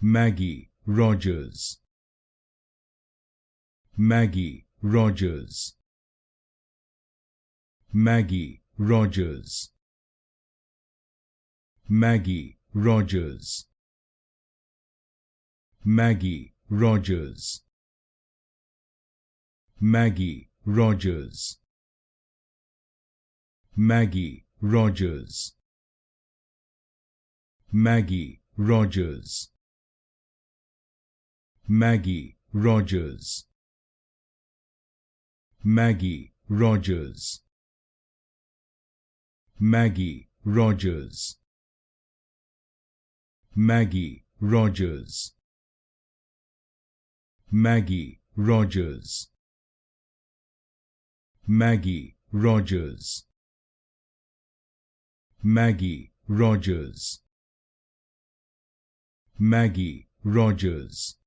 Maggie Rogers. Maggie Rogers. Maggie Rogers. Maggie Rogers. Maggie Rogers. Maggie Rogers. Maggie Rogers. Maggie Rogers. Maggie Rogers. Maggie Rogers. Maggie Rogers. Maggie Rogers. Maggie Rogers. Maggie Rogers. Maggie Rogers. Maggie Rogers.